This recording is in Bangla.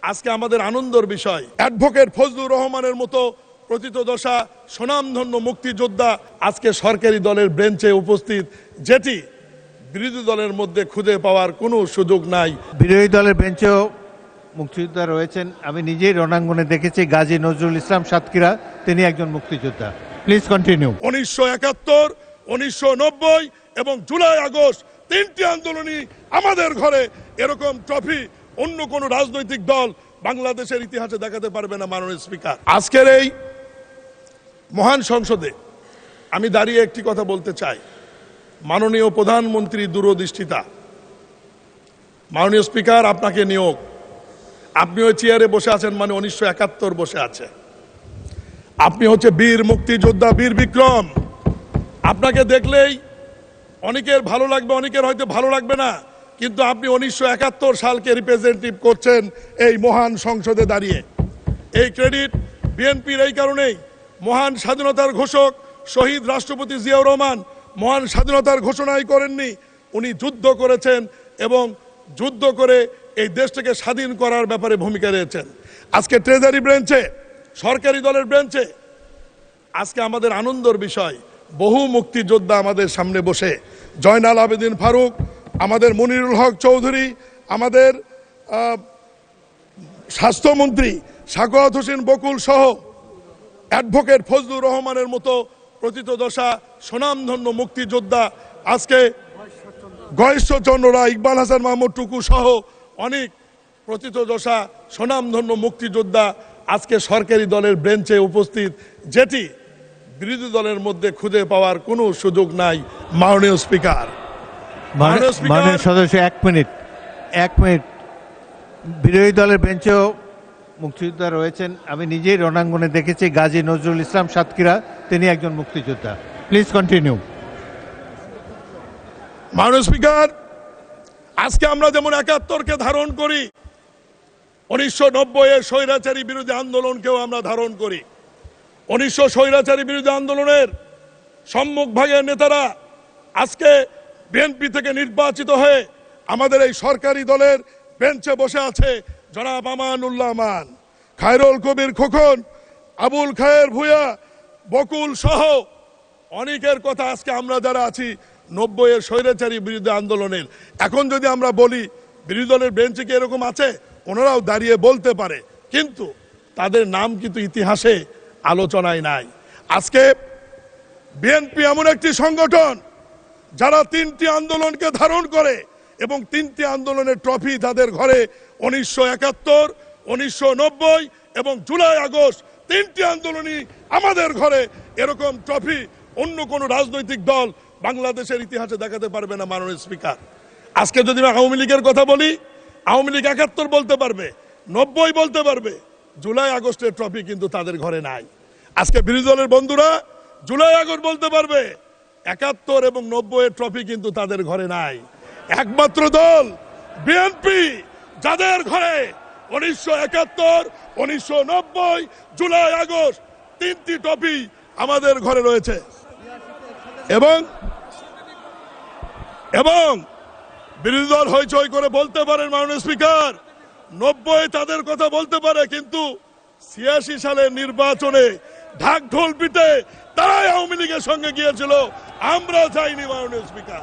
আজকে আমাদের আনন্দের বিষয় অ্যাডভোকেট ফজলুর রহমানের মতো প্রথিতযশা স্বনামধন্য মুক্তিযোদ্ধা আজকে সরকারি দলের বেঞ্চে উপস্থিত, যেটি বিরোধী দলের মধ্যে খুঁজে পাওয়ার কোনো সুযোগ নাই। বিরোধী দলের বেঞ্চেও মুক্তিযোদ্ধা রয়েছেন। আমি নিজেই রণাঙ্গনে দেখেছি গাজী নজরুল ইসলাম সাতক্ষীরা, তিনি একজন মুক্তিযোদ্ধা। Please continue. 1971, 1990 এবং জুলাই আগস্ট তিনটি আন্দোলনই আমাদের ঘরে। এরকম ট্রফি অন্য কোন রাজনৈতিক দল বাংলাদেশের ইতিহাসে দেখাতে পারবে না। মাননীয় স্পিকার, আজকের এই মহান সংসদে আমি দাঁড়িয়ে একটি কথা বলতে চাই। মাননীয় প্রধানমন্ত্রী দূরদৃষ্টিতা, মাননীয় স্পিকার আপনাকে নিয়োগ, আপনি ওই চেয়ারে বসে আছেন মানে 1971 বসে আছে। আপনি হচ্ছে বীর মুক্তিযোদ্ধা, বীর বিক্রম। আপনাকে দেখলেই অনেকের ভালো লাগবে, অনেকের হয়তো ভালো লাগবে না, কিন্তু আপনি 1971 সালকে রিপ্রেজেন্টেটিভ করছেন এই মহান সংসদে দাঁড়িয়ে। এই ক্রেডিট বিএনপির এই কারণেই, মহান স্বাধীনতার ঘোষক শহীদ রাষ্ট্রপতি জিয়াউর রহমান মহান স্বাধীনতার ঘোষণাই করেননি, উনি যুদ্ধ করেছেন এবং যুদ্ধ করে এই দেশটাকে স্বাধীন করার ব্যাপারে ভূমিকা রয়েছেন। আজকে ট্রেজারি ব্রাঞ্চে, সরকারি দলের ব্রাঞ্চে আজকে আমাদের আনন্দের বিষয়, বহু মুক্তিযোদ্ধা আমাদের সামনে বসে, জয়নাল আবেদিন ফারুক, আমাদের মনিরুল হক চৌধুরী, আমাদের স্বাস্থ্যমন্ত্রী সাখাওয়াত হোসেন বকুল সহ অ্যাডভোকেট ফজলুর রহমানের মতো প্রথিতযশা স্বনামধন্য মুক্তিযোদ্ধা, আজকে গয়েশ্বরচন্দ্ররা, ইকবাল হাসান মাহমুদ টুকু সহ অনেক প্রথিতযশা স্বনামধন্য মুক্তিযোদ্ধা আজকে সরকারি দলের বেঞ্চে উপস্থিত, যেটি বিরোধী দলের মধ্যে খুঁজে পাওয়ার কোনো সুযোগ নাই। মাননীয় স্পিকার, মাননীয় সদস্য, এক মিনিট। বিরোধী দলের বেঞ্চেও মুক্তিযোদ্ধা রয়েছেন। আমি নিজেই রণাঙ্গনে দেখেছি গাজী নজরুল ইসলাম সাতক্ষীরা, তিনি একজন মুক্তিযোদ্ধা। Please continue. মাননীয় স্পিকার, আজকে আমরা যেমন 71কে ধারণ করি, 1990 স্বৈরাচারী বিরোধী আন্দোলনকেও আমরা ধারণ করি। 1900 স্বৈরাচারী বিরোধী আন্দোলনের সম্মুখ ভাগের নেতারা আজকে বিএনপি থেকে নির্বাচিত হয়ে আমাদের এই সরকারি দলের বেঞ্চে বসে আছে। জনাব আমানুল্লাহ আমান, খায়রুল কবির খোকন, আবুল খায়ের ভূঁইয়া, বকুল সহ অনেকের কথা আজকে আমরা যারা আছি 90 স্বৈরাচারী বিরোধী আন্দোলনের, এখন যদি আমরা বলি বিরোধী দলের বেঞ্চে কি এরকম আছে, ওনারাও দাঁড়িয়ে বলতে পারে, কিন্তু তাদের নাম কিন্তু ইতিহাসে আলোচনায় নাই। আজকে বিএনপি এমন একটি সংগঠন যারা তিনটি আন্দোলনকে ধারণ করে এবং তিনটি আন্দোলনের ট্রফি তাদের ঘরে। 1971, 1990 এবং জুলাই আগস্ট তিনটি আন্দোলনই আমাদের ঘরে। এরকম ট্রফি অন্য কোন রাজনৈতিক দল বাংলাদেশের ইতিহাসে দেখাতে পারবে না। মাননীয় স্পিকার, আজকে যদি আওয়ামী লীগের কথা বলি, আওয়ামী লীগ 71 বলতে পারবে, 90 বলতে পারবে, জুলাই আগস্টের ট্রফি কিন্তু তাদের ঘরে নাই। আজকে বিরোধী দলের বন্ধুরা জুলাই আগস্ট বলতে পারবে, 71 এবং 90 এর ট্রফি কিন্তু তাদের ঘরে নাই। একমাত্র দল বিএনপি, যাদের ঘরে 1971, 1990, জুলাই আগস্ট তিনটি ট্রফি আমাদের ঘরে রয়েছে। এবং বিরোধী দল হইচই করে বলতে পারেন মাননীয় স্পিকার, 90 তাদের কথা বলতে পারে, কিন্তু 86 সালের নির্বাচনে ঢাক ঢোল পিটে তারাই আওয়ামী লীগের সঙ্গে গিয়েছিল, আমরা যাইনি। মাননীয় স্পিকার।